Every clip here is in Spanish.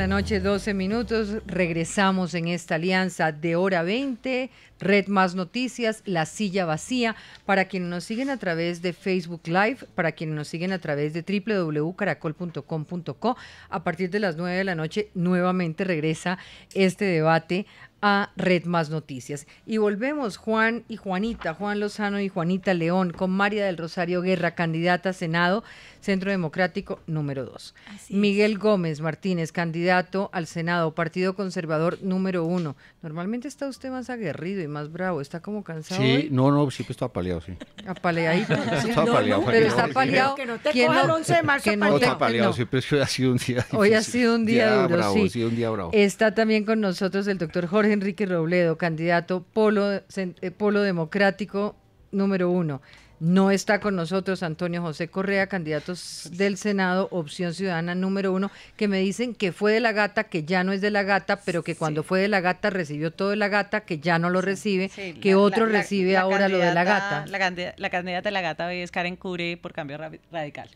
la noche, 12 minutos. Regresamos en esta alianza de Hora 20, Red Más Noticias, La Silla Vacía. Para quienes nos siguen a través de Facebook Live, para quienes nos siguen a través de www.caracol.com.co, a partir de las 9 de la noche nuevamente regresa este debate a Red Más Noticias. Y volvemos, Juan y Juanita, Juan Lozano y Juanita León, con María del Rosario Guerra, candidata a Senado, Centro Democrático número 2. Miguel Gómez Martínez, candidato al Senado, Partido Conservador número 1. Normalmente está usted más aguerrido y más bravo, está como cansado. Sí, hoy. no, siempre está apaleado, sí. Apaleadito. Sí. Está apaleado. Pero está apaleado. Que no te coja el 11 de marzo. No está apaleado, siempre ha sido un día difícil. Hoy ha sido un día duro, bravo, sí. Ha sido un día bravo. Está también con nosotros el doctor Jorge Enrique Robledo, candidato Polo Democrático número 1. No está con nosotros Antonio José Correa, candidatos del Senado, Opción Ciudadana número 1, que me dicen que fue de la Gata, que ya no es de la Gata, pero que cuando fue de la Gata recibió todo de la Gata, que ya no lo recibe, que otro recibe ahora lo de la Gata. La candidata de la Gata hoy es Karen Cure por Cambio Radical.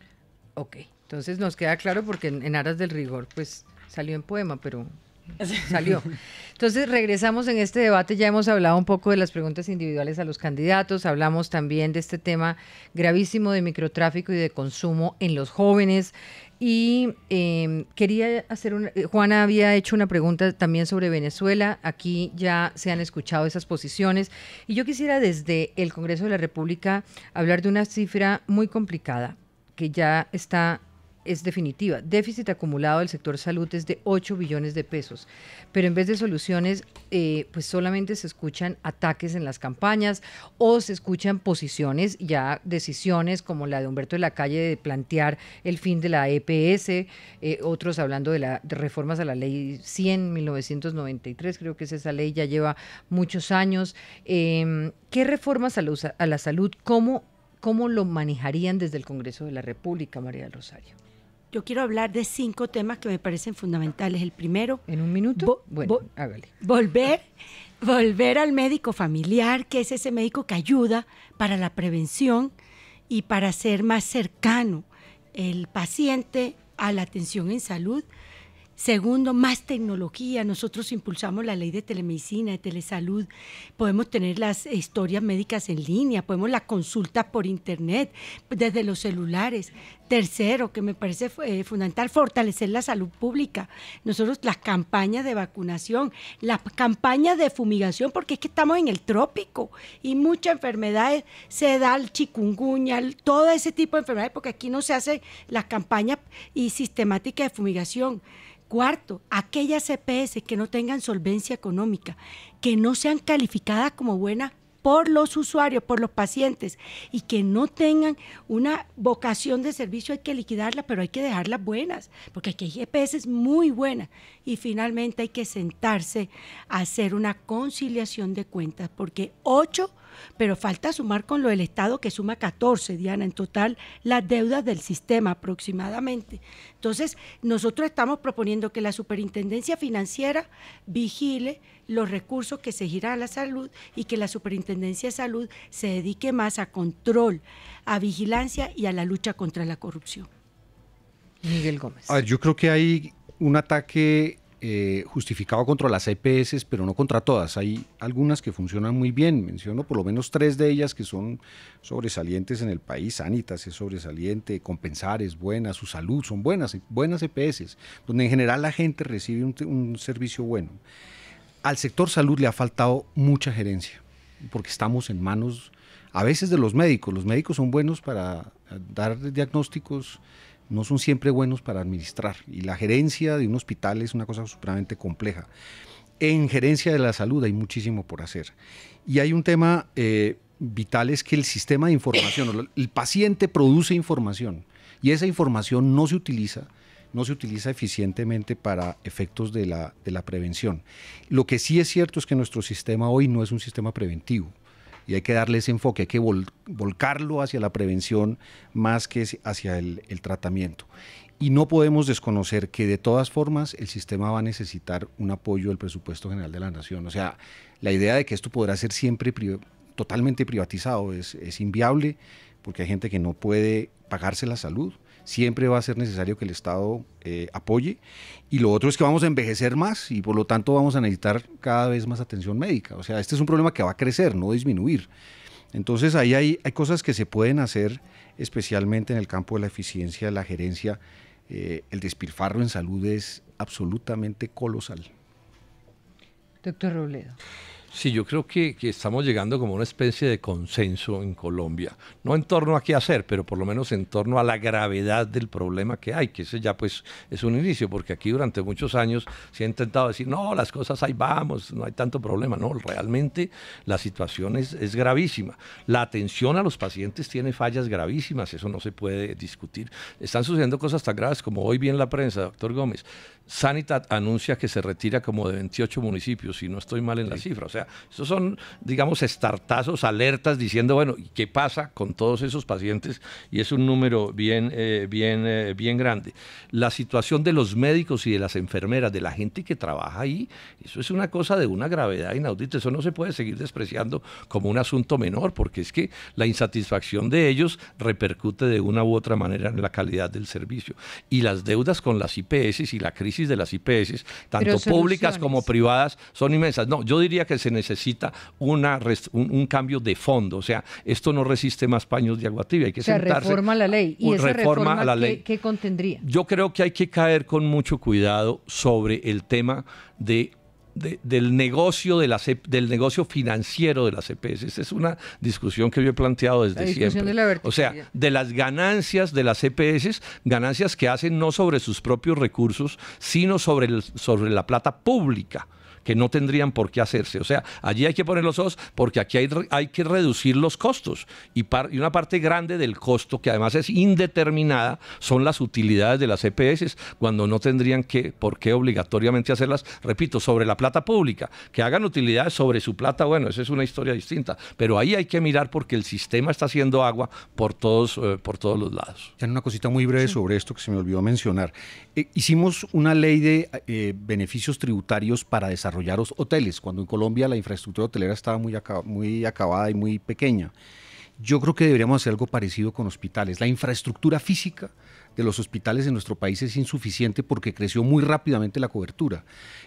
Ok, entonces nos queda claro porque en aras del rigor, pues salió en poema, pero salió. Entonces regresamos en este debate, ya hemos hablado un poco de las preguntas individuales a los candidatos, hablamos también de este tema gravísimo de microtráfico y de consumo en los jóvenes y quería hacer Juana había hecho una pregunta también sobre Venezuela, aquí ya se han escuchado esas posiciones y yo quisiera desde el Congreso de la República hablar de una cifra muy complicada que ya es definitiva. Déficit acumulado del sector salud es de 8 billones de pesos, pero en vez de soluciones, pues solamente se escuchan ataques en las campañas o se escuchan posiciones, ya decisiones como la de Humberto de la Calle de plantear el fin de la EPS, otros hablando de reformas a la ley 100, 1993, creo que es esa ley, ya lleva muchos años. ¿Qué reformas a la salud? ¿Cómo lo manejarían desde el Congreso de la República, María del Rosario? Yo quiero hablar de 5 temas que me parecen fundamentales. El primero... ¿En un minuto? Bueno, hágale. Volver al médico familiar, que es ese médico que ayuda para la prevención y para ser más cercano el paciente a la atención en salud. Segundo, más tecnología. Nosotros impulsamos la ley de telemedicina, de telesalud. Podemos tener las historias médicas en línea, podemos las consultas por internet, desde los celulares. Tercero, que me parece fundamental, fortalecer la salud pública. Nosotros las campañas de vacunación, las campañas de fumigación, porque es que estamos en el trópico y muchas enfermedades se da el chikungunya, todo ese tipo de enfermedades, porque aquí no se hace las campañas y sistemática de fumigación. Cuarto, aquellas EPS que no tengan solvencia económica, que no sean calificadas como buenas por los usuarios, por los pacientes, y que no tengan una vocación de servicio, hay que liquidarlas, pero hay que dejarlas buenas, porque aquí hay EPS muy buenas. Y finalmente hay que sentarse a hacer una conciliación de cuentas, porque 8, pero falta sumar con lo del Estado, que suma 14, Diana, en total las deudas del sistema aproximadamente. Entonces, nosotros estamos proponiendo que la Superintendencia Financiera vigile los recursos que se giran a la salud y que la Superintendencia de Salud se dedique más a control, a vigilancia y a la lucha contra la corrupción. Miguel Gómez. A ver, yo creo que hay un ataque justificado contra las EPS, pero no contra todas. Hay algunas que funcionan muy bien, menciono por lo menos 3 de ellas que son sobresalientes en el país. Sanitas es sobresaliente, Compensar es buena, Su Salud son buenas EPS, donde en general la gente recibe un servicio bueno. Al sector salud le ha faltado mucha gerencia, porque estamos en manos a veces de los médicos. Los médicos son buenos para dar diagnósticos, no son siempre buenos para administrar, y la gerencia de un hospital es una cosa supremamente compleja. En gerencia de la salud hay muchísimo por hacer, y hay un tema vital, es que el sistema de información, el paciente produce información, y esa información no se utiliza eficientemente para efectos de la prevención. Lo que sí es cierto es que nuestro sistema hoy no es un sistema preventivo, y hay que darle ese enfoque, hay que volcarlo hacia la prevención más que hacia el tratamiento. Y no podemos desconocer que de todas formas el sistema va a necesitar un apoyo del presupuesto general de la nación. O sea, la idea de que esto podrá ser siempre totalmente privatizado es inviable, porque hay gente que no puede pagarse la salud, siempre va a ser necesario que el Estado apoye. Y lo otro es que vamos a envejecer más y por lo tanto vamos a necesitar cada vez más atención médica. O sea, este es un problema que va a crecer, no disminuir. Entonces ahí hay cosas que se pueden hacer, especialmente en el campo de la eficiencia, de la gerencia. El despilfarro en salud es absolutamente colosal. Doctor Robledo. Sí, yo creo que estamos llegando como a una especie de consenso en Colombia, no en torno a qué hacer, pero por lo menos en torno a la gravedad del problema que hay, que ese ya pues es un inicio, porque aquí durante muchos años se ha intentado decir, no, las cosas ahí vamos, no hay tanto problema. No, realmente la situación es gravísima. La atención a los pacientes tiene fallas gravísimas, eso no se puede discutir. Están sucediendo cosas tan graves como hoy vi en la prensa, doctor Gómez, Sanitat anuncia que se retira como de 28 municipios, si no estoy mal en la cifra. O sea, esos son, digamos, estartazos, alertas diciendo, bueno, ¿qué pasa con todos esos pacientes? Y es un número bien grande. La situación de los médicos y de las enfermeras, de la gente que trabaja ahí, eso es una cosa de una gravedad inaudita. Eso no se puede seguir despreciando como un asunto menor, porque es que la insatisfacción de ellos repercute de una u otra manera en la calidad del servicio. Y las deudas con las IPS y la crisis de las IPS, tanto públicas como privadas, son inmensas. No, yo diría que se necesita un cambio de fondo. O sea, esto no resiste más paños de agua tibia. Hay que sentarse. Reforma la ley. ¿Y esa reforma la ley, qué contendría? Yo creo que hay que caer con mucho cuidado sobre el tema del negocio del negocio financiero de las EPS. Esa es una discusión que yo he planteado desde siempre. O sea, de las ganancias de las EPS, ganancias que hacen no sobre sus propios recursos, sino sobre la plata pública, que no tendrían por qué hacerse. O sea, allí hay que poner los ojos porque aquí hay que reducir los costos y una parte grande del costo, que además es indeterminada, son las utilidades de las EPS, cuando no tendrían por qué obligatoriamente hacerlas, repito, sobre la plata pública. Que hagan utilidades sobre su plata, bueno, esa es una historia distinta, pero ahí hay que mirar porque el sistema está haciendo agua por todos los lados. Ya una cosita muy breve sobre esto que se me olvidó mencionar. Hicimos una ley de beneficios tributarios para desarrollar hoteles, cuando en Colombia la infraestructura hotelera estaba muy acabada y muy pequeña. Yo creo que deberíamos hacer algo parecido con hospitales. La infraestructura física de los hospitales en nuestro país es insuficiente porque creció muy rápidamente la cobertura.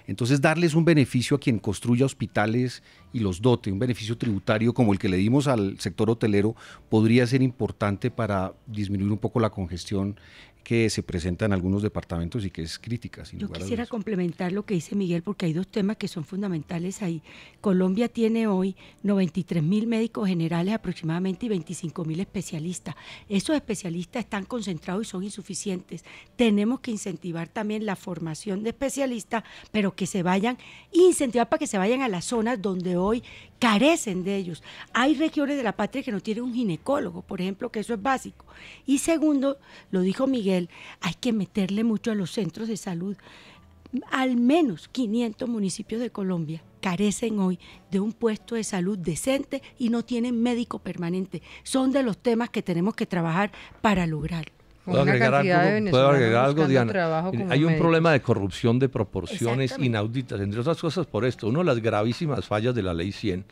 Entonces, darles un beneficio a quien construya hospitales y los dote, un beneficio tributario como el que le dimos al sector hotelero, podría ser importante para disminuir un poco la congestión que se presenta en algunos departamentos y que es crítica. Yo quisiera complementar lo que dice Miguel, porque hay dos temas que son fundamentales ahí. Colombia tiene hoy 93.000 médicos generales aproximadamente y 25.000 especialistas. Esos especialistas están concentrados y son insuficientes. Tenemos que incentivar también la formación de especialistas, pero que se vayan, incentivar para que se vayan a las zonas donde hoy carecen de ellos. Hay regiones de la patria que no tienen un ginecólogo, por ejemplo, que eso es básico. Y segundo, lo dijo Miguel, hay que meterle mucho a los centros de salud. Al menos 500 municipios de Colombia carecen hoy de un puesto de salud decente y no tienen médico permanente. Son de los temas que tenemos que trabajar para lograrlo. ¿Puedo agregar algo, Diana? Hay un problema de corrupción de proporciones inauditas, entre otras cosas por esto. Una de las gravísimas fallas de la Ley 100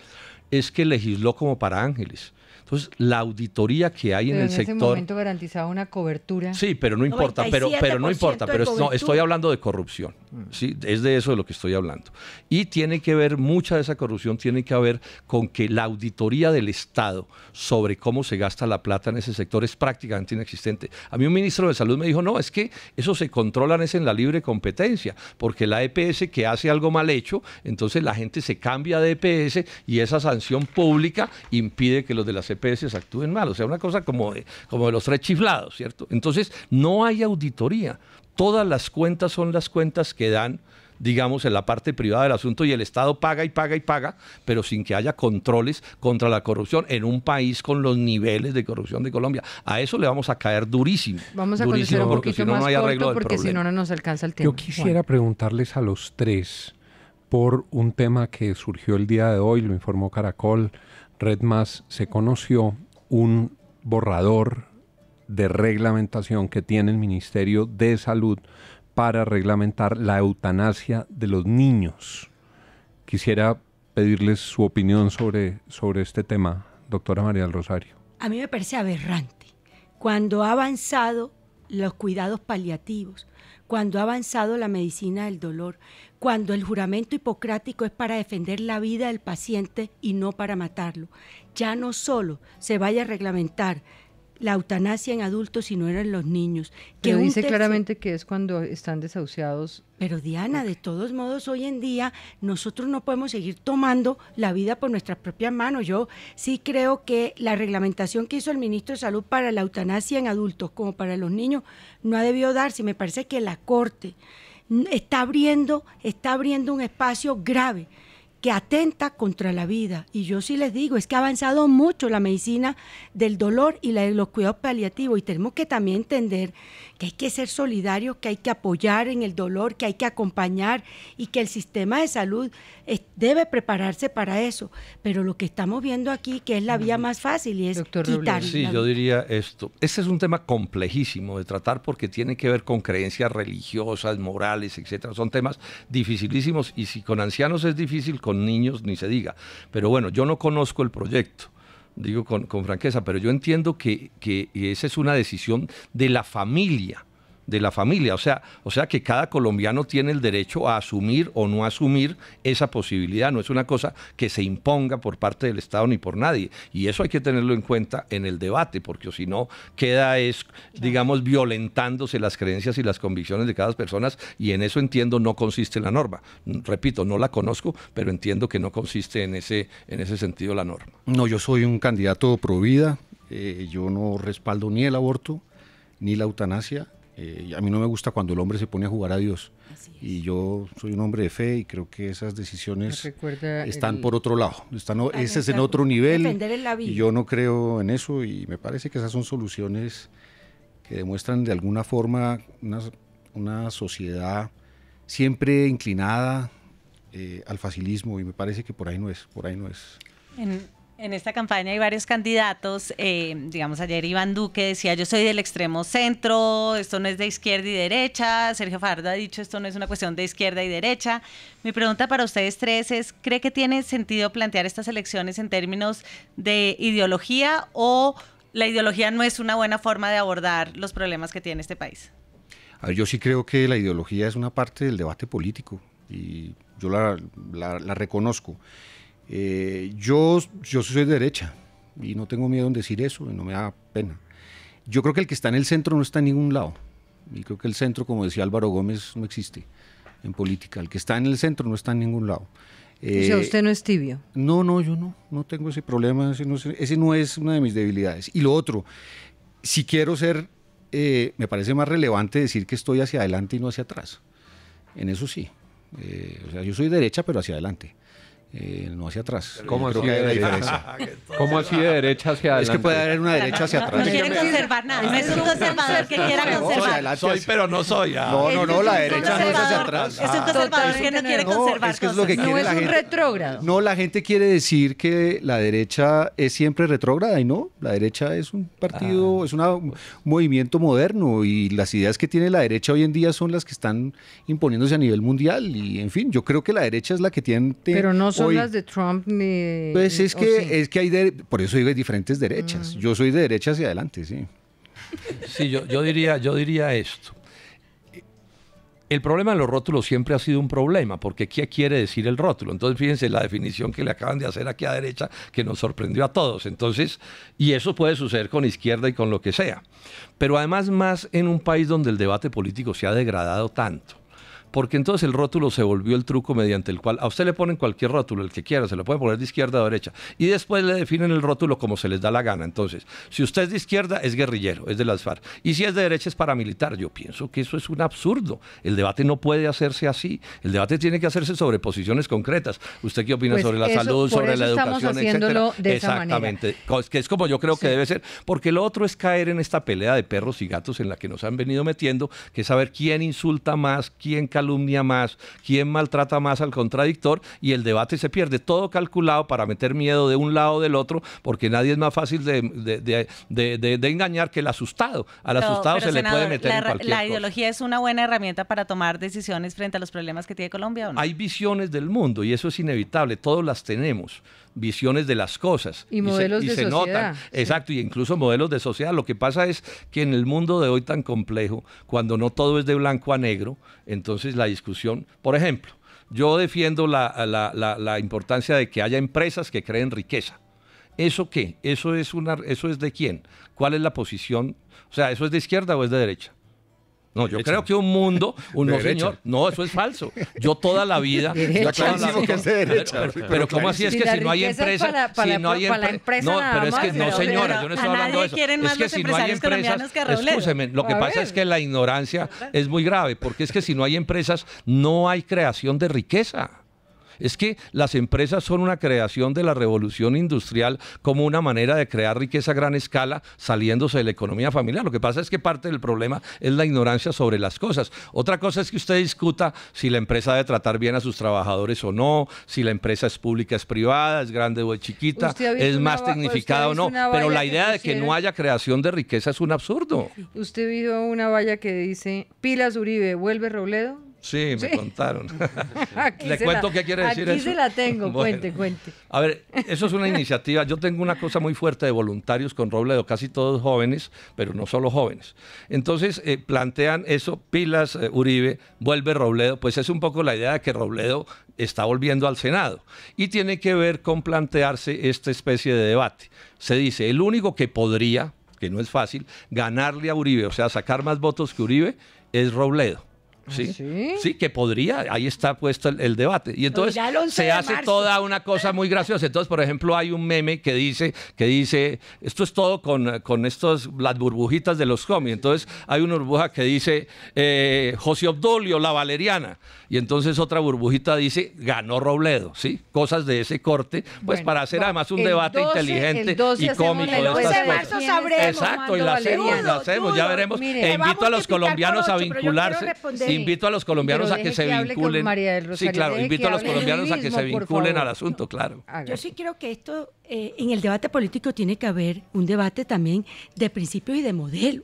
es que legisló como para ángeles. Entonces, la auditoría que hay en el sector... en ese momento garantizaba una cobertura. Sí, pero no importa, pero no importa, no, estoy hablando de corrupción, ¿sí? Es de eso de lo que estoy hablando. Y tiene que ver, mucha de esa corrupción tiene que ver con que la auditoría del Estado sobre cómo se gasta la plata en ese sector es prácticamente inexistente. A mí un ministro de Salud me dijo, no, es que eso se controlan es en la libre competencia, porque la EPS que hace algo mal hecho, entonces la gente se cambia de EPS y esa sanción pública impide que los de las EPS actúen mal, o sea, una cosa como de los tres chiflados, ¿cierto? Entonces, no hay auditoría. Todas las cuentas son las cuentas que dan, digamos, en la parte privada del asunto y el Estado paga y paga y paga, pero sin que haya controles contra la corrupción en un país con los niveles de corrupción de Colombia. A eso le vamos a caer durísimo. Vamos a conocer un poquito más corto porque si no, no nos alcanza el tiempo. Yo quisiera preguntarles a los tres por un tema que surgió el día de hoy, lo informó Caracol, Redmas, se conoció un borrador de reglamentación que tiene el Ministerio de Salud para reglamentar la eutanasia de los niños. Quisiera pedirles su opinión sobre este tema, doctora María del Rosario. A mí me parece aberrante. Cuando ha avanzado los cuidados paliativos, cuando ha avanzado la medicina del dolor, cuando el juramento hipocrático es para defender la vida del paciente y no para matarlo. Ya no solo se vaya a reglamentar la eutanasia en adultos, sino en los niños. Pero dice claramente que es cuando están desahuciados. Pero Diana, de todos modos, hoy en día nosotros no podemos seguir tomando la vida por nuestras propias manos. Yo sí creo que la reglamentación que hizo el ministro de Salud para la eutanasia en adultos como para los niños no ha debido darse. Me parece que la Corte está abriendo un espacio grave que atenta contra la vida. Y yo sí les digo, es que ha avanzado mucho la medicina del dolor y la de los cuidados paliativos, y tenemos que también entender que hay que ser solidarios, que hay que apoyar en el dolor, que hay que acompañar, y que el sistema de salud debe prepararse para eso. Pero lo que estamos viendo aquí, que es la vía más fácil, y es quitar. Sí, yo diría esto. Este es un tema complejísimo de tratar porque tiene que ver con creencias religiosas, morales, etcétera. Son temas dificilísimos, y si con ancianos es difícil, con niños ni se diga. Pero bueno, yo no conozco el proyecto, digo con franqueza, pero yo entiendo que esa es una decisión de la familia, o sea que cada colombiano tiene el derecho a asumir o no asumir esa posibilidad. No es una cosa que se imponga por parte del Estado ni por nadie, y eso hay que tenerlo en cuenta en el debate, porque si no queda digamos, violentándose las creencias y las convicciones de cada persona, y en eso entiendo no consiste la norma. Repito, no la conozco, pero entiendo que no consiste en ese sentido la norma. No, yo soy un candidato pro vida, yo no respaldo ni el aborto ni la eutanasia. A mí no me gusta cuando el hombre se pone a jugar a Dios, y yo soy un hombre de fe y creo que esas decisiones están por otro lado, ese es en otro nivel, y yo no creo en eso, y me parece que esas son soluciones que demuestran de alguna forma una sociedad siempre inclinada al facilismo, y me parece que por ahí no es. En esta campaña hay varios candidatos, digamos, ayer Iván Duque decía: yo soy del extremo centro, esto no es de izquierda y derecha. Sergio Fajardo ha dicho: esto no es una cuestión de izquierda y derecha. Mi pregunta para ustedes tres es: ¿cree que tiene sentido plantear estas elecciones en términos de ideología, o la ideología no es una buena forma de abordar los problemas que tiene este país? A ver, yo sí creo que la ideología es una parte del debate político, y yo la reconozco. Yo soy de derecha y no tengo miedo en decir eso, y no me da pena. Yo creo que el que está en el centro no está en ningún lado, y creo que el centro, como decía Álvaro Gómez, no existe en política. El que está en el centro no está en ningún lado. O sea, usted no es tibio. No, yo no tengo ese problema, ese no es una de mis debilidades. Y lo otro, si quiero ser, me parece más relevante decir que estoy hacia adelante y no hacia atrás. En eso sí. O sea, yo soy derecha, pero hacia adelante. No hacia atrás. ¿Cómo así de derecha? ¿Cómo así de derecha hacia adelante? Es que puede haber una derecha hacia atrás. No quiere conservar nada. No es un conservador que quiera conservar. Soy, pero no soy. No, la derecha no es hacia atrás. Es un conservador que no quiere conservar es que es lo que no quiere es la un gente. retrógrado. No, la gente quiere decir que la derecha es siempre retrógrada, y no. La derecha es un partido, es un movimiento moderno, y las ideas que tiene la derecha hoy en día son las que están imponiéndose a nivel mundial. Y en fin, yo creo que la derecha es la que tiene. Pero no son las de Trump. Pues es que hay por eso digo, hay diferentes derechas. Yo soy de derecha hacia adelante, sí. Sí, yo diría esto. El problema de los rótulos siempre ha sido un problema, porque ¿qué quiere decir el rótulo? Entonces, fíjense la definición que le acaban de hacer aquí a derecha, que nos sorprendió a todos. Entonces, y eso puede suceder con izquierda y con lo que sea. Pero además, más en un país donde el debate político se ha degradado tanto. Porque entonces el rótulo se volvió el truco mediante el cual a usted le ponen cualquier rótulo, el que quiera, se lo pueden poner de izquierda o derecha, y después le definen el rótulo como se les da la gana. Entonces, si usted es de izquierda, es guerrillero, es de las FARC, y si es de derecha, es paramilitar. Yo pienso que eso es un absurdo. El debate no puede hacerse así. El debate tiene que hacerse sobre posiciones concretas. ¿Usted qué opina sobre la salud, sobre la educación, etcétera? Exactamente, que es como yo creo que debe ser, porque lo otro es caer en esta pelea de perros y gatos en la que nos han venido metiendo, que es saber quién insulta más, quién cae calumnia más, quién maltrata más al contradictor, y el debate se pierde. Todo calculado para meter miedo de un lado o del otro, porque nadie es más fácil de engañar que el asustado. Al asustado pero, se le puede senador, meter en cualquier ¿la cosa. ideología es una buena herramienta para tomar decisiones frente a los problemas que tiene Colombia o no? Hay visiones del mundo y eso es inevitable, todos las tenemos, visiones de las cosas. Y modelos de se sociedad. notan, exacto, y incluso modelos de sociedad. Lo que pasa es que en el mundo de hoy tan complejo, cuando no todo es de blanco a negro, entonces la discusión, por ejemplo, yo defiendo la importancia de que haya empresas que creen riqueza. ¿Eso qué? ¿Eso es de quién? ¿Cuál es la posición? O sea, ¿eso es de izquierda o es de derecha? No, yo creo que un mundo, no señor, no, eso es falso. Yo toda la vida, Derecha. Clarísimo que es de derecha. pero ¿cómo así es Si que la si no hay riqueza es empresa, para si no hay la empresa no, nada pero es que más, no pero- señora, yo no estoy a hablando de nadie eso. quieren Es más que los si no hay empresarios colombianos empresas, que a Robledo. escúcheme, lo que A pasa ver. es que la ignorancia es muy grave, porque es que si no hay empresas, no hay creación de riqueza. Es que las empresas son una creación de la revolución industrial como una manera de crear riqueza a gran escala saliéndose de la economía familiar. Lo que pasa es que parte del problema es la ignorancia sobre las cosas. Otra cosa es que usted discuta si la empresa debe tratar bien a sus trabajadores o no, si la empresa es pública, es privada, es grande o es chiquita, ¿Usted ha visto es más usted ha tecnificada o visto no. una Pero valla la que idea de que no pusieron? haya creación de riqueza es un absurdo. ¿Usted vio una valla que dice, Pilas Uribe, vuelve Robledo? Sí, me contaron. Aquí ¿Le se cuento qué quiere decir aquí eso? se la tengo, Bueno. cuente. A ver, eso es una iniciativa. Yo tengo una cosa muy fuerte de voluntarios con Robledo, casi todos jóvenes, pero no solo jóvenes. Entonces plantean eso, Pilas Uribe, vuelve Robledo, pues es un poco la idea de que Robledo está volviendo al Senado. Y tiene que ver con plantearse esta especie de debate. Se dice, el único que podría, que no es fácil, ganarle a Uribe, o sea, sacar más votos que Uribe, es Robledo. ¿Sí? ¿Sí? Sí, que podría, ahí está puesto el debate. Y entonces Oirá el 11 se de hace marzo. toda una cosa muy graciosa. Entonces, por ejemplo, hay un meme que dice, esto es todo con las burbujitas de los cómics. Entonces, hay una burbuja que dice José Obdulio, la Valeriana. Y entonces otra burbujita dice, ganó Robledo, ¿sí? Cosas de ese corte, pues Bueno, para hacer va, además un el debate 12, inteligente el 12 y hacemos cómico la de encuesta estas de cosas. marzo sabremos. Exacto, y la Valeriano. hacemos, ya veremos. Mire, va a Invito a los multiplicar colombianos por a 8, pero yo vincularse. quiero responder. Invito a los colombianos Pero a que deje se que hable con vinculen. María del Sí, Rosario, claro, deje invito que a los hable colombianos él a que se mismo, por vinculen favor. al asunto, claro. Hágale. Yo sí creo que esto, en el debate político tiene que haber un debate también de principios y de modelo,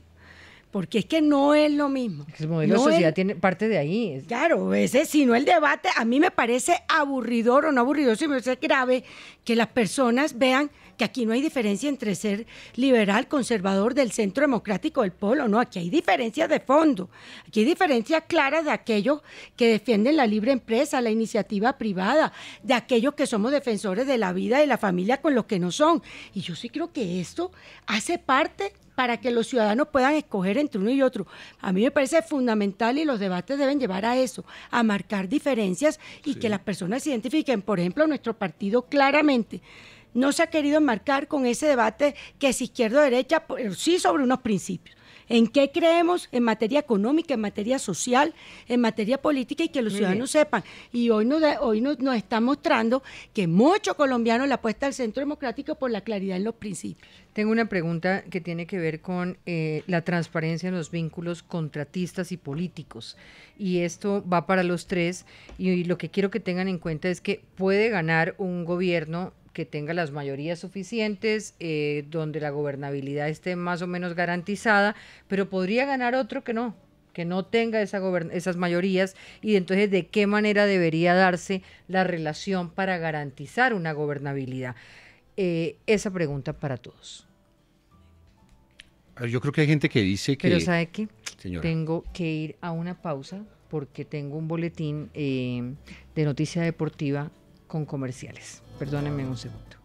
porque es que no es lo mismo. El modelo de No sociedad es- tiene parte de ahí. Claro, ese, si no el debate, a mí me parece aburridor o no aburridor, sino me parece grave que las personas vean que aquí no hay diferencia entre ser liberal, conservador, del centro democrático, del polo, no, aquí hay diferencias de fondo, aquí hay diferencias claras de aquellos que defienden la libre empresa, la iniciativa privada, de aquellos que somos defensores de la vida y de la familia con los que no son. Y yo sí creo que esto hace parte para que los ciudadanos puedan escoger entre uno y otro. A mí me parece fundamental y los debates deben llevar a eso, a marcar diferencias y que las personas se identifiquen. Por ejemplo, nuestro partido claramente no se ha querido enmarcar con ese debate que es izquierda o derecha, pero sí sobre unos principios. ¿En qué creemos en materia económica, en materia social, en materia política y que los Muy ciudadanos sepan? Y hoy nos está mostrando que muchos colombianos le apuestan al centro democrático por la claridad en los principios. Tengo una pregunta que tiene que ver con la transparencia en los vínculos contratistas y políticos. Y esto va para los tres. Y lo que quiero que tengan en cuenta es que puede ganar un gobierno que tenga las mayorías suficientes, donde la gobernabilidad esté más o menos garantizada, pero podría ganar otro que no tenga esas mayorías, y entonces de qué manera debería darse la relación para garantizar una gobernabilidad. Esa pregunta para todos. A ver, yo creo que hay gente que dice que... Pero ¿sabe qué? Señora. Tengo que ir a una pausa porque tengo un boletín de noticia deportiva con comerciales. Perdónenme un segundo.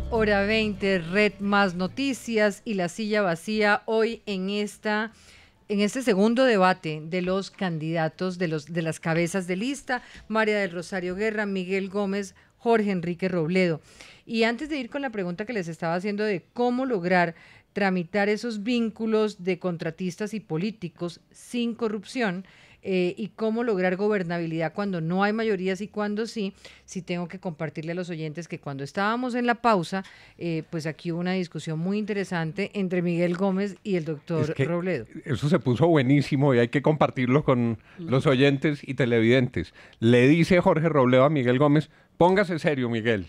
Hora 20, Red Más Noticias y la silla vacía hoy en este segundo debate de los candidatos, de las cabezas de lista, María del Rosario Guerra, Miguel Gómez, Jorge Enrique Robledo. Y antes de ir con la pregunta que les estaba haciendo de cómo lograr tramitar esos vínculos de contratistas y políticos sin corrupción, y cómo lograr gobernabilidad cuando no hay mayorías y cuando sí. Sí tengo que compartirle a los oyentes que cuando estábamos en la pausa, pues aquí hubo una discusión muy interesante entre Miguel Gómez y el doctor Robledo. Eso se puso buenísimo y hay que compartirlo con los oyentes y televidentes. Le dice Jorge Robledo a Miguel Gómez: póngase serio, Miguel.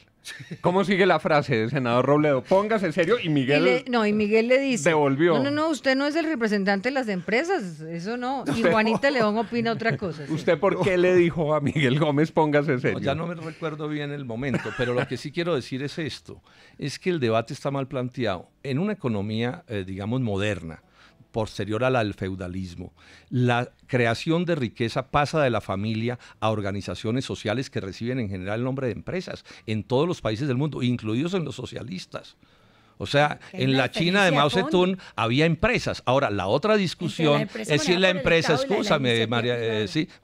¿Cómo sigue la frase del senador Robledo? Póngase serio, y Miguel... y Miguel le dice... Devolvió. No, usted no es el representante de las empresas, eso no. Y Juanita León opina otra cosa. Sí. ¿Usted por qué le dijo a Miguel Gómez póngase serio? No, ya no me recuerdo bien el momento, pero lo que sí quiero decir es esto, es que el debate está mal planteado. En una economía, digamos, moderna, posterior al feudalismo, la creación de riqueza pasa de la familia a organizaciones sociales que reciben en general el nombre de empresas en todos los países del mundo, incluidos en los socialistas. O sea, en la China de Mao Zedong había empresas. Ahora, la otra discusión es si la empresa, escúchame, María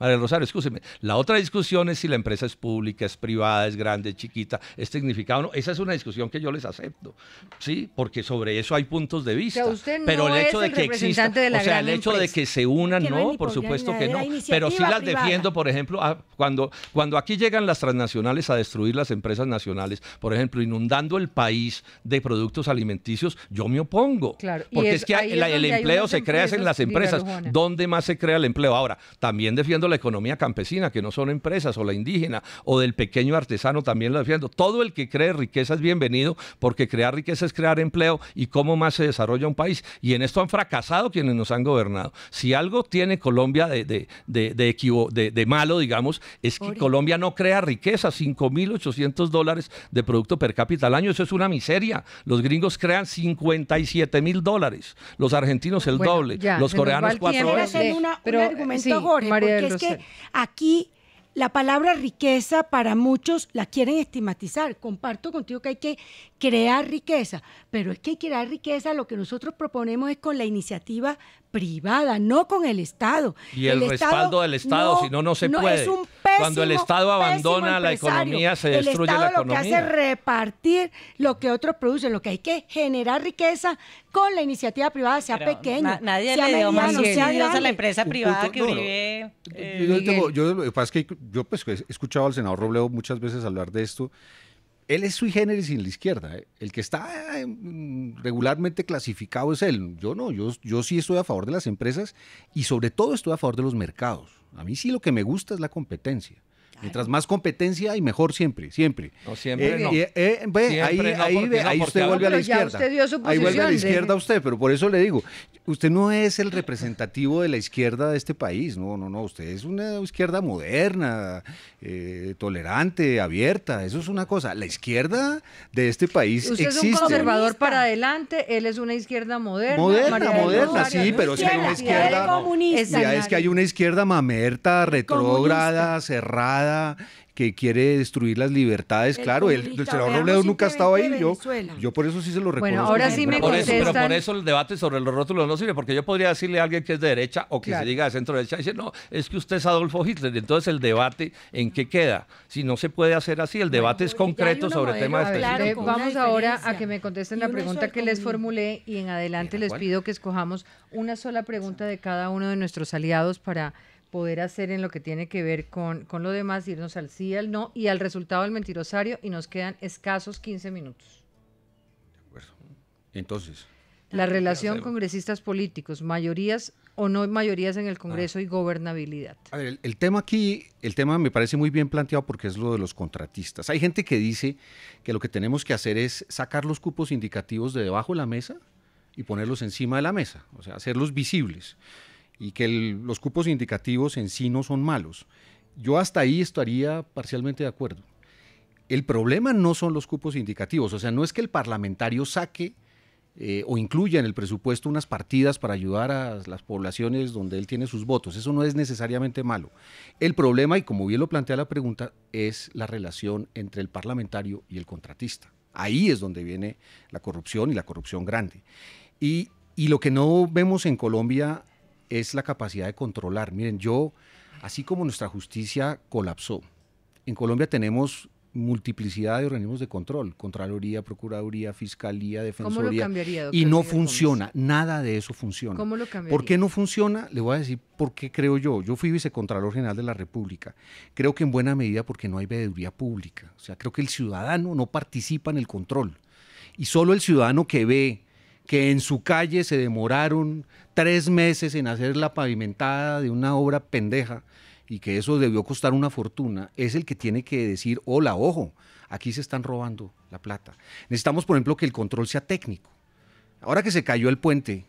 Rosario, escúcheme. La otra discusión es si la empresa es pública, es privada, es grande, es chiquita, es tecnificada o no. Esa es una discusión que yo les acepto, ¿sí? Porque sobre eso hay puntos de vista. O sea, usted no pero el hecho es de que exista, o sea, el hecho de que se unan, no, por supuesto que no. Pero sí las defiendo, por ejemplo, cuando aquí llegan las transnacionales a destruir las empresas nacionales, por ejemplo, inundando el país de productos alimenticios, yo me opongo. Claro. Porque es que el empleo se crea en las empresas. ¿Dónde más se crea el empleo? Ahora, también defiendo la economía campesina, que no son empresas, o la indígena, o del pequeño artesano, también lo defiendo. Todo el que cree riqueza es bienvenido, porque crear riqueza es crear empleo, y cómo más se desarrolla un país. Y en esto han fracasado quienes nos han gobernado. Si algo tiene Colombia de malo, digamos, es que Colombia no crea riqueza. $5.800 de producto per cápita al año, eso es una miseria. Los gringos crean $57.000, los argentinos el doble, los coreanos 4 veces. Un argumento, Jorge, porque es que aquí la palabra riqueza para muchos la quieren estigmatizar. Comparto contigo que hay que crear riqueza, pero es que crear riqueza lo que nosotros proponemos es con la iniciativa privada, no con el Estado. Y el respaldo del Estado, si no, no se puede. Es un pésimo, cuando el Estado abandona la economía, se destruye la economía. El Estado lo que hace es repartir lo que otros producen, lo que hay que generar riqueza con la iniciativa privada, sea pequeña, nadie sea le dio más mediano, a la empresa privada que Uribe. Lo que pasa es que yo pues, he escuchado al senador Robledo muchas veces hablar de esto. Él es sui generis en la izquierda. El que está regularmente clasificado es él. Yo no, yo sí estoy a favor de las empresas y sobre todo estoy a favor de los mercados. A mí sí lo que me gusta es la competencia. Mientras más competencia hay, mejor siempre. No, siempre no. Ahí usted vuelve a la izquierda. Usted dio su posición, ahí vuelve a la izquierda usted, pero por eso le digo, usted no es el representativo de la izquierda de este país. No. Usted es una izquierda moderna, tolerante, abierta. Eso es una cosa. La izquierda de este país usted existe. Es un conservador para adelante, él es una izquierda moderna. Moderna, sí, pero es que hay una izquierda comunista. Es que hay una izquierda mamerta, retrógrada, cerrada, que quiere destruir las libertades. Claro, el senador Robledo nunca ha estado ahí. Yo por eso sí se lo reconozco. Bueno, ahora sí me contestan. Pero por eso el debate sobre los rótulos no sirve, porque yo podría decirle a alguien que es de derecha o que se diga de centro derecha y decir, no, es que usted es Adolfo Hitler. Entonces el debate, ¿en qué queda? Si no se puede hacer así, el debate es concreto sobre temas específicos. Vamos ahora a que me contesten la pregunta que les formulé y en adelante les pido que escojamos una sola pregunta de cada uno de nuestros aliados para poder hacer en lo que tiene que ver con lo demás, irnos al sí, al no y al resultado del mentirosario, y nos quedan escasos 15 minutos. De acuerdo. Entonces, la relación congresistas políticos, mayorías o no mayorías en el Congreso y gobernabilidad. A ver, el tema me parece muy bien planteado porque es lo de los contratistas. Hay gente que dice que lo que tenemos que hacer es sacar los cupos indicativos de debajo de la mesa y ponerlos encima de la mesa, o sea, hacerlos visibles. Y que los cupos indicativos en sí no son malos. Yo hasta ahí estaría parcialmente de acuerdo. El problema no son los cupos indicativos, o sea, no es que el parlamentario saque o incluya en el presupuesto unas partidas para ayudar a las poblaciones donde él tiene sus votos, eso no es necesariamente malo. El problema, y como bien lo plantea la pregunta, es la relación entre el parlamentario y el contratista. Ahí es donde viene la corrupción y la corrupción grande. Y lo que no vemos en Colombia es la capacidad de controlar. Miren, así como nuestra justicia colapsó, en Colombia tenemos multiplicidad de organismos de control, Contraloría, Procuraduría, Fiscalía, Defensoría. ¿Cómo lo cambiaría, doctor y no Miguel funciona, Gómez? nada de eso funciona. ¿Cómo lo cambiaría? ¿Por qué no funciona? Le voy a decir por qué creo yo. Yo fui vicecontralor general de la República. Creo que en buena medida porque no hay veeduría pública. O sea, creo que el ciudadano no participa en el control. Y solo el ciudadano que ve que en su calle se demoraron 3 meses en hacer la pavimentada de una obra pendeja y que eso debió costar una fortuna, es el que tiene que decir, hola, ojo, aquí se están robando la plata. Necesitamos, por ejemplo, que el control sea técnico. Ahora que se cayó el puente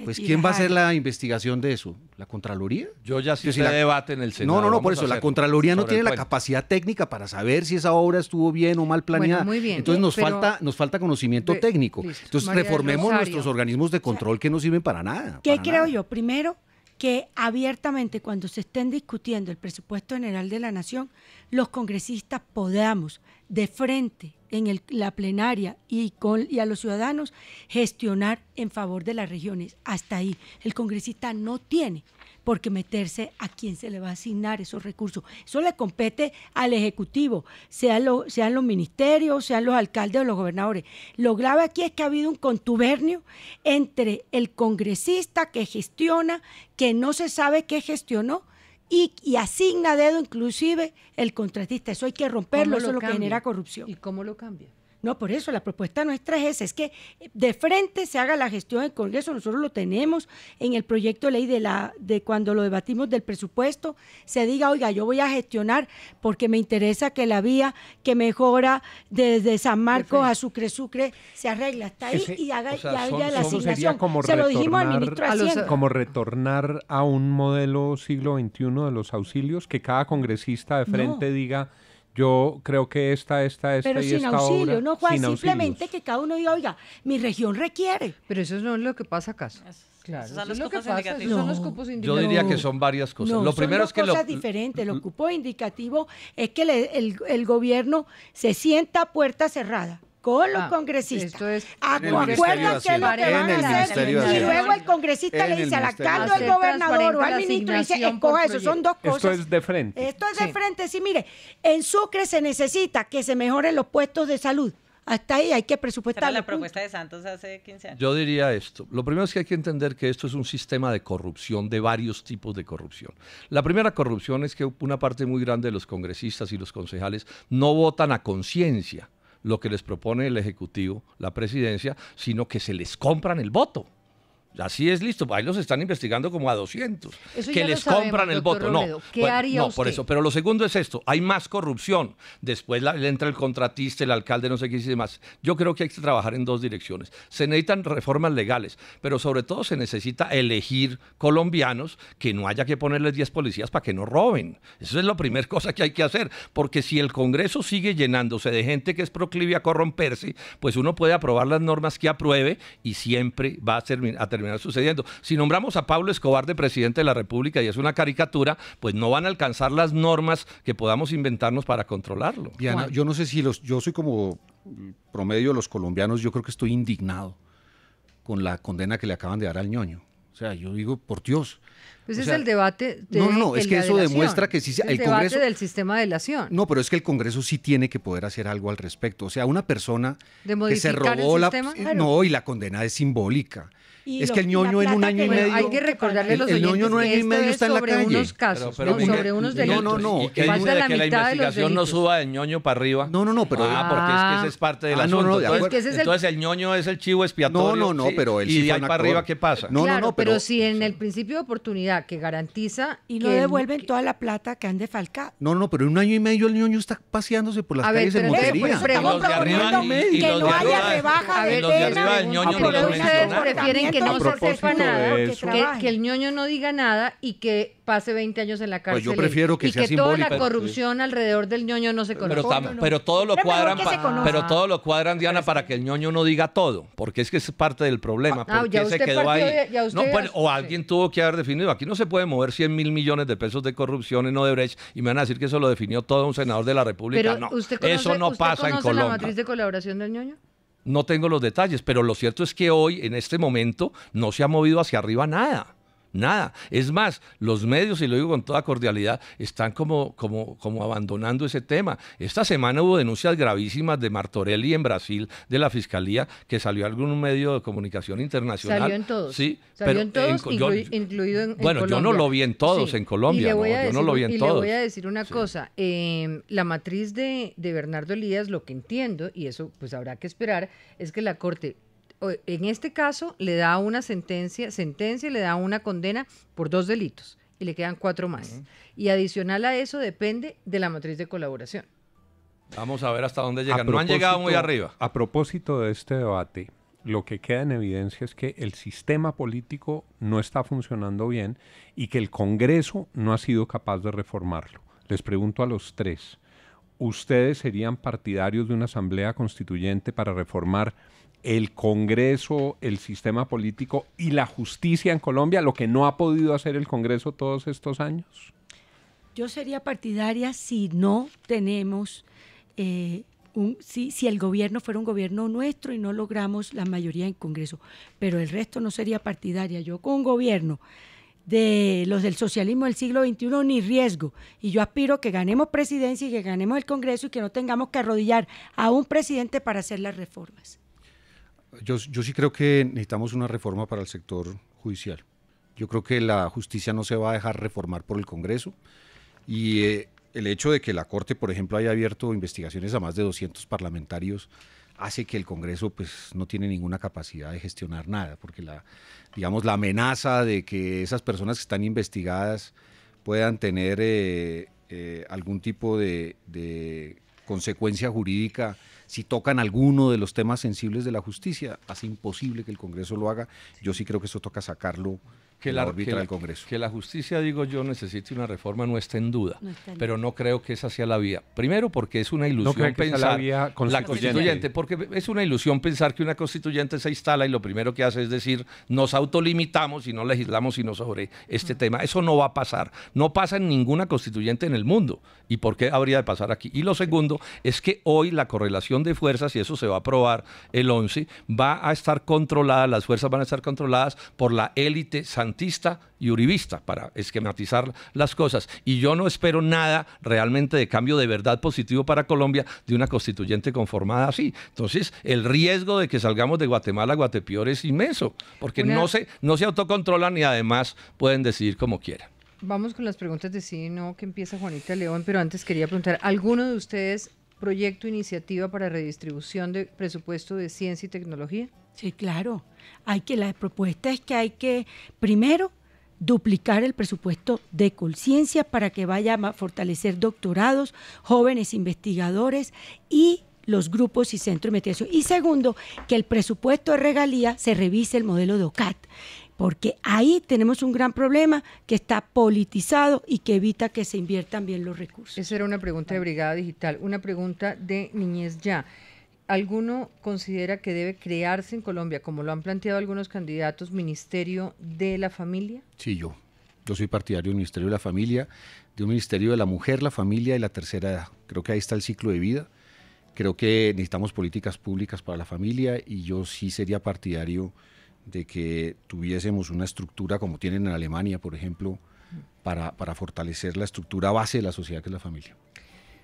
pues ¿quién va a hacer la investigación de eso? ¿La Contraloría? Yo ya sí si la- debate en el Senado. No, vamos por a eso, la hacerlo Contraloría no sobre tiene el la puente. capacidad técnica para saber si esa obra estuvo bien o mal planeada. Bueno, muy bien. Entonces Pero- nos falta conocimiento Ve- técnico. listo. Entonces María del reformemos Rosario. nuestros organismos de control que no sirven para nada. ¿Qué para creo nada. yo? Primero, que abiertamente cuando se estén discutiendo el presupuesto general de la nación, los congresistas podamos de frente en la plenaria y a los ciudadanos gestionar en favor de las regiones. Hasta ahí. El congresista no tiene por qué meterse a quién se le va a asignar esos recursos. Eso le compete al Ejecutivo, sean los ministerios, sean los alcaldes o los gobernadores. Lo grave aquí es que ha habido un contubernio entre el congresista que gestiona, que no se sabe qué gestionó, y asigna a dedo inclusive el contratista. Eso hay que romperlo, ¿Cómo eso es lo que cambia? genera corrupción. ¿Y cómo lo cambia? No, por eso la propuesta nuestra es esa, es que de frente se haga la gestión del Congreso. Nosotros lo tenemos en el proyecto de ley de cuando lo debatimos del presupuesto, se diga, oiga, yo voy a gestionar porque me interesa que la vía que mejora desde San Marcos a Sucre se arregle hasta ahí Ese- y haga, o sea, y haya son- la eso sería asignación. como Se lo dijimos al retornar ministro de a los- Hacienda. Como retornar a un modelo siglo XXI de los auxilios, que cada congresista de frente No. diga, yo creo que esta Pero y sin esta auxilio, obra, no, Juan, sin simplemente auxilios. que cada uno diga, oiga, mi región requiere. Pero eso no es lo que pasa, ¿acaso? Claro, esos son eso los es lo que cupos pasa, esos indicativos. son los No. cupos Yo indicativos. diría que son varias cosas. No, Lo son primero dos es que cosas diferentes. Los cupos indicativos es que el gobierno se sienta a puerta cerrada con los congresistas. esto es- En el Ministerio Acuerdan de qué es lo Hacienda. que van En el a hacer. Ministerio de Y Hacienda. luego el congresista En le el dice al Ministerio de alcalde, al Hacienda. gobernador o Transparente al la ministro y dice, asignación por escoja eso. Son dos cosas. Esto es de frente. Esto es de Sí. frente. Sí, mire, en Sucre se necesita que se mejoren los puestos de salud. Hasta ahí hay que Esa era presupuestarlo. la propuesta de Santos hace 15 años. Yo diría esto. Lo primero es que hay que entender que esto es un sistema de corrupción, de varios tipos de corrupción. La primera corrupción es que una parte muy grande de los congresistas y los concejales no votan a conciencia lo que les propone el Ejecutivo, la presidencia, sino que se les compran el voto. Así es, listo. Ahí los están investigando como a 200. Eso que ya lo les sabemos, compran el doctor voto. Robledo. No, ¿Qué bueno, haría no, por usted? eso. Pero lo segundo es esto. Hay más corrupción. Después le entra el contratista, el alcalde, no sé qué y demás. Yo creo que hay que trabajar en dos direcciones. Se necesitan reformas legales, pero sobre todo se necesita elegir colombianos que no haya que ponerles 10 policías para que no roben. Eso es la primera cosa que hay que hacer. Porque si el Congreso sigue llenándose de gente que es proclive a corromperse, pues uno puede aprobar las normas que apruebe y siempre va a terminar sucediendo. Si nombramos a Pablo Escobar de presidente de la República y es una caricatura, pues no van a alcanzar las normas que podamos inventarnos para controlarlo. Diana, Juan. yo no sé si yo soy como promedio de los colombianos, yo creo que estoy indignado con la condena que le acaban de dar al ñoño. O sea, yo digo, por Dios. Pues O es sea, el debate de no, es que la eso delación. demuestra que sí, Es el el debate Congreso- del sistema de delación. No, pero es que el Congreso sí tiene que poder hacer algo al respecto. O sea, una persona ¿De que se modificar el robó sistema? No, y la condena es simbólica. Y Es lo- que el y la ñoño en un plata año que y le- medio... Hay que recordarle a los el oyentes ñoño no que año y esto medio es está en la sobre calle. unos casos, Pero no, sobre unos delitos. no, ¿Y qué no, dice Falta de la que la mitad de los investigación no delitos. suba del ñoño para arriba? No, pero... Porque es que ese es parte del Ah, no, asunto. no, de entonces, acuerdo. Es que ese es el- entonces el ñoño es el chivo expiatorio. No, sí, pero él y sí de fue ahí un para actor. arriba, ¿qué pasa? No, Claro, pero pero- si en el principio de oportunidad que garantiza Y no que el- devuelven toda la plata que han defalcado. No, pero en un año y medio el ñoño está paseándose por las A ver, calles en pero Montería. pues, Y pregunto, los de arriba, y que los no de haya arriba, rebaja de y los de pena, arriba del ñoño no, ni pero los ustedes mencionaron. prefieren que no A se propósito sepa nada, de que eso. que el ñoño no diga nada y que pase 20 años en la cárcel. Pues yo prefiero que y sea que toda la simbólico. corrupción alrededor del ñoño no se Pero, conozca. pero todo lo Es mejor cuadran, que se conozca. pero todo lo cuadran, Diana, para que el ñoño no diga todo, porque es que es parte del problema. Ah, ¿Por ya qué se usted quedó partió ahí? de- ya usted- No, pues, o sí. alguien tuvo que haber definido. Aquí no se puede mover 100.000 millones de pesos de corrupción en Odebrecht y me van a decir que eso lo definió todo un senador de la República. Pero No, usted conoce, eso no ¿usted pasa en conoce la Colombia. matriz de colaboración del ñoño? No tengo los detalles, pero lo cierto es que hoy, en este momento, no se ha movido hacia arriba nada. nada. Es más, los medios, y lo digo con toda cordialidad, están como abandonando ese tema. Esta semana hubo denuncias gravísimas de Martorelli en Brasil, de la Fiscalía, que salió en algún medio de comunicación internacional. Salió en todos. Sí, salió en todos, incluido en bueno, Colombia. Yo no lo vi en todos, en Colombia, yo no lo vi en todos. Y le voy a decir una cosa, la matriz de Bernardo Elías, lo que entiendo, y eso pues habrá que esperar, es que la Corte, en este caso, le da una sentencia y le da una condena por 2 delitos, y le quedan 4 más. Y adicional a eso depende de la matriz de colaboración. Vamos a ver hasta dónde llegan. No han llegado muy arriba. A propósito de este debate, lo que queda en evidencia es que el sistema político no está funcionando bien y que el Congreso no ha sido capaz de reformarlo. Les pregunto a los 3, ¿ustedes serían partidarios de una asamblea constituyente para reformar el Congreso, el sistema político y la justicia en Colombia, lo que no ha podido hacer el Congreso todos estos años? Yo sería partidaria si no tenemos, si el gobierno fuera un gobierno nuestro y no logramos la mayoría en Congreso, pero el resto no sería partidaria. Yo con un gobierno de los del socialismo del siglo XXI ni riesgo, y yo aspiro que ganemos presidencia y que ganemos el Congreso y que no tengamos que arrodillar a un presidente para hacer las reformas. Yo sí creo que necesitamos una reforma para el sector judicial. Yo creo que la justicia no se va a dejar reformar por el Congreso, y el hecho de que la Corte, por ejemplo, haya abierto investigaciones a más de 200 parlamentarios hace que el Congreso pues no tiene ninguna capacidad de gestionar nada, porque la amenaza de que esas personas que están investigadas puedan tener algún tipo de consecuencia jurídica si tocan alguno de los temas sensibles de la justicia, hace imposible que el Congreso lo haga. Yo sí creo que eso toca sacarlo de la órbita del Congreso. Que la justicia, digo yo, necesite una reforma no está en duda, pero no creo que esa sea la vía. Primero porque es una ilusión pensar la constituyente, porque es una ilusión pensar que una constituyente se instala y lo primero que hace es decir, nos autolimitamos y no legislamos sino sobre este tema. Eso no va a pasar. No pasa en ninguna constituyente en el mundo. ¿Y por qué habría de pasar aquí? Y lo segundo es que hoy la correlación de fuerzas, y eso se va a aprobar el 11, va a estar controlada, las fuerzas van a estar controladas por la élite santista y uribista, para esquematizar las cosas. Y yo no espero nada realmente de cambio de verdad positivo para Colombia de una constituyente conformada así. Entonces, el riesgo de que salgamos de Guatemala a Guatepeor es inmenso, porque no se autocontrolan y además pueden decidir como quieran. Vamos con las preguntas de sí y no, que empieza Juanita León, pero antes quería preguntar, ¿alguno de ustedes proyecto, iniciativa para redistribución de presupuesto de ciencia y tecnología? Sí, claro. La propuesta es que hay que, primero, duplicar el presupuesto de Colciencia para que vaya a fortalecer doctorados, jóvenes investigadores y los grupos y centros de investigación. Y segundo, que el presupuesto de regalía se revise el modelo de OCAT, porque ahí tenemos un gran problema que está politizado y que evita que se inviertan bien los recursos. Esa era una pregunta de Brigada Digital. Una pregunta de Niñez Ya. ¿Alguno considera que debe crearse en Colombia, como lo han planteado algunos candidatos, Ministerio de la Familia? Sí, yo soy partidario del Ministerio de la Familia, de un Ministerio de la Mujer, la Familia y la Tercera Edad. Creo que ahí está el ciclo de vida. Creo que necesitamos políticas públicas para la familia, y yo sí sería partidario de que tuviésemos una estructura como tienen en Alemania, por ejemplo, para fortalecer la estructura base de la sociedad, que es la familia.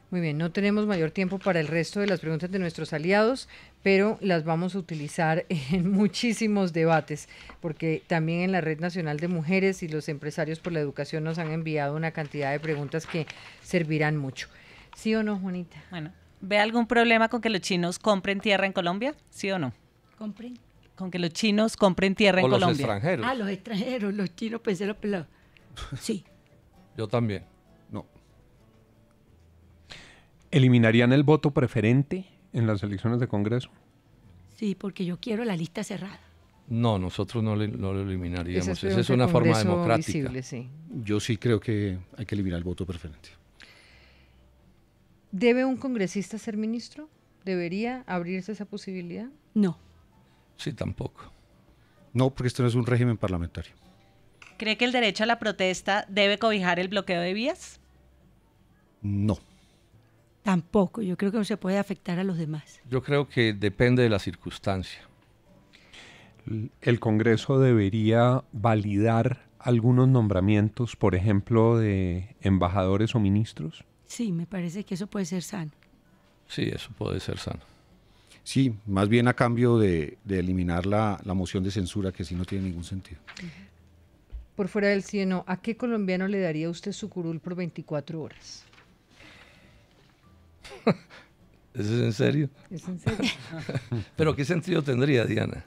Muy bien, no tenemos mayor tiempo para el resto de las preguntas de nuestros aliados, pero las vamos a utilizar en muchísimos debates, porque también en la Red Nacional de Mujeres y los Empresarios por la Educación nos han enviado una cantidad de preguntas que servirán mucho. ¿Sí o no, Juanita? Bueno, ¿ve algún problema con que los chinos compren tierra en Colombia? ¿Sí o no? ¿Compren? Con que los chinos compren tierra en Colombia. O los extranjeros. Ah, los extranjeros, los chinos, pensé los pelados. Sí. Yo también. No. ¿Eliminarían el voto preferente en las elecciones de Congreso? Sí, porque yo quiero la lista cerrada. No, nosotros no lo eliminaríamos. Esa es un una forma Congreso democrática. visible, sí. Yo sí creo que hay que eliminar el voto preferente. ¿Debe un congresista ser ministro? ¿Debería abrirse esa posibilidad? No. Sí, tampoco. No, porque esto no es un régimen parlamentario. ¿Cree que el derecho a la protesta debe cobijar el bloqueo de vías? No. Tampoco. Yo creo que no se puede afectar a los demás. Yo creo que depende de la circunstancia. El Congreso debería validar algunos nombramientos, por ejemplo, de embajadores o ministros? Sí, me parece que eso puede ser sano. Sí, eso puede ser sano. Sí, más bien a cambio de eliminar la moción de censura, que sí no tiene ningún sentido. Por fuera del sí o no, ¿a qué colombiano le daría usted su curul por 24 horas? ¿Eso es en serio? ¿Es en serio? ¿Pero qué sentido tendría, Diana?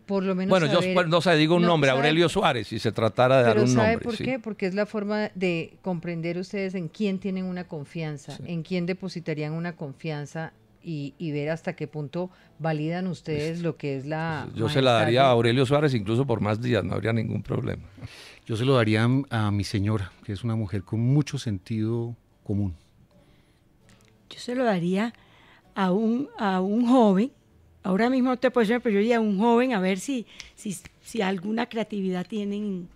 Por lo menos Bueno, saber, yo no sé, digo un no, nombre, ¿sabe? Aurelio Suárez, si se tratara de dar Pero un ¿sabe nombre. por sí. qué? Porque es la forma de comprender ustedes en quién tienen una confianza, en quién depositarían una confianza y ver hasta qué punto validan ustedes lo que es la Yo se la majestad daría a de- Aurelio Suárez incluso por más días, no habría ningún problema. Yo se lo daría a mi señora, que es una mujer con mucho sentido común. Yo se lo daría a un joven, ahora mismo no te puedo decir, pero yo diría a un joven a ver si alguna creatividad tienen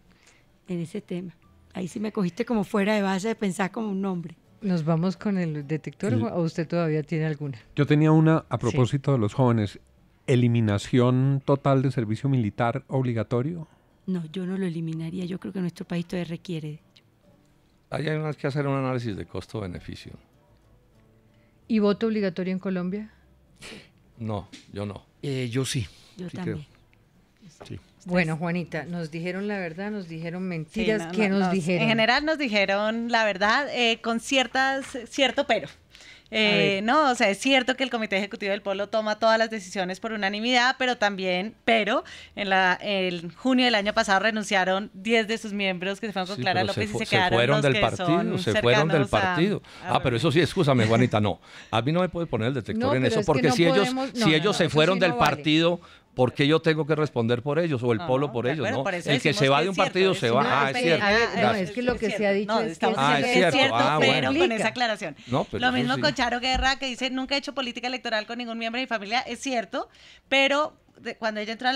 en ese tema. Ahí sí me cogiste como fuera de base de pensar como un nombre. ¿Nos vamos con el detector o usted todavía tiene alguna? Yo tenía una a propósito de los jóvenes. ¿Eliminación total de servicio militar obligatorio? No, yo no lo eliminaría. Yo creo que nuestro país todavía requiere. Ahí hay que hacer un análisis de costo-beneficio. ¿Y voto obligatorio en Colombia? No, yo no. Yo sí. Yo sí también. Sí. Bueno, Juanita, nos dijeron la verdad, nos dijeron mentiras. Sí, no, ¿Qué no, nos dijeron? En general nos dijeron la verdad, con cierto pero. ver. No, o sea, es cierto que el Comité Ejecutivo del Polo toma todas las decisiones por unanimidad, pero en junio del año pasado renunciaron 10 de sus miembros que se fueron con Sí, Clara pero López y se se quedaron fueron los del que partido, son se fueron del cercanos partido. a Pero eso sí, escúchame, Juanita, no. A mí no me puede poner el detector No, en pero eso, es que porque no si ellos, podemos- no, si no, ellos no, se eso fueron sí del no vale. partido, ¿por qué yo tengo que responder por ellos o el Polo No, por de ellos? acuerdo, ¿No? por eso El que decimos se va que de un es cierto, partido se es va. una Ah, es cierto. A ver, no, Gracias. es que lo que se ha dicho no, es que estamos es diciendo que cierto. es cierto, Ah, pero bueno. con esa aclaración. No, pero Lo eso mismo sí. con Charo Guerra, que dice, nunca he hecho política electoral con ningún miembro de mi familia, es cierto, pero cuando ella entró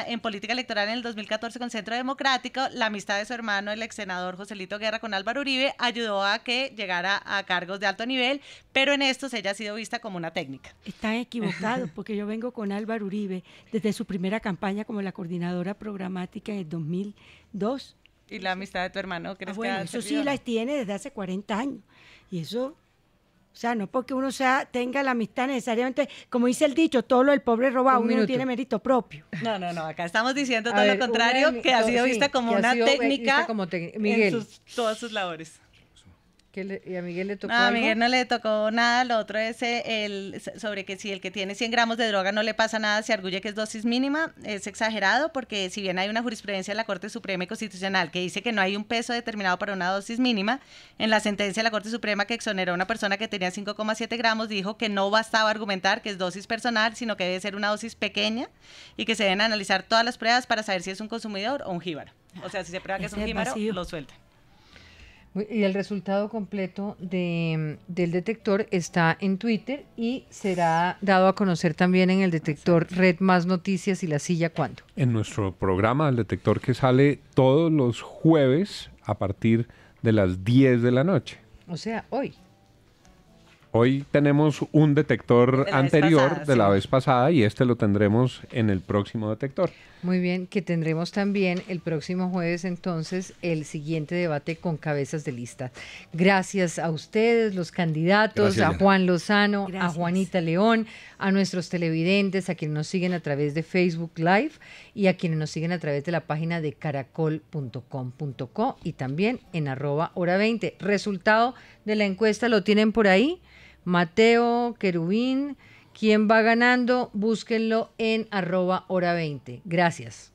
en política electoral en el 2014 con Centro Democrático, la amistad de su hermano, el ex senador Joselito Guerra, con Álvaro Uribe, ayudó a que llegara a cargos de alto nivel, pero en estos ella ha sido vista como una técnica. Están equivocados porque yo vengo con Álvaro Uribe desde su primera campaña como la coordinadora programática en el 2002. ¿Y la amistad de tu hermano crees Bueno, que ha eso sí servido? la tiene desde hace 40 años. Y eso, o sea, no porque uno tenga la amistad necesariamente, como dice el dicho, todo lo del pobre robado, Un uno no minuto. tiene mérito propio. No, acá estamos diciendo A todo ver, lo contrario, una- que ha sido sí, vista como que ha una sido técnica vista como Miguel, en todas sus labores. ¿y a Miguel le tocó No, a algo? Miguel no le tocó nada. Lo otro es sobre que si el que tiene 100 gramos de droga no le pasa nada, se arguye que es dosis mínima. Es exagerado porque si bien hay una jurisprudencia de la Corte Suprema y Constitucional que dice que no hay un peso determinado para una dosis mínima, en la sentencia de la Corte Suprema que exoneró a una persona que tenía 5,7 gramos, dijo que no bastaba argumentar que es dosis personal, sino que debe ser una dosis pequeña y que se deben analizar todas las pruebas para saber si es un consumidor o un jíbaro. O sea, si se prueba que es Ese un es jíbaro, vacío. lo sueltan. Y el resultado completo del detector está en Twitter y será dado a conocer también en el detector Red Más Noticias y La Silla. ¿Cuándo? En nuestro programa, el detector que sale todos los jueves a partir de las 10 de la noche. O sea, hoy. Hoy tenemos un detector De la vez anterior pasada, de la sí. vez pasada y este lo tendremos en el próximo detector. Muy bien, que tendremos también el próximo jueves entonces el siguiente debate con cabezas de lista. Gracias a ustedes, los candidatos, Gracias, a Diana. Juan Lozano, a Gracias. Juanita León, a nuestros televidentes, a quienes nos siguen a través de Facebook Live y a quienes nos siguen a través de la página de caracol.com.co y también en @hora20. Resultado de la encuesta lo tienen por ahí. Mateo, Querubín, ¿quién va ganando? Búsquenlo en @hora20. Gracias.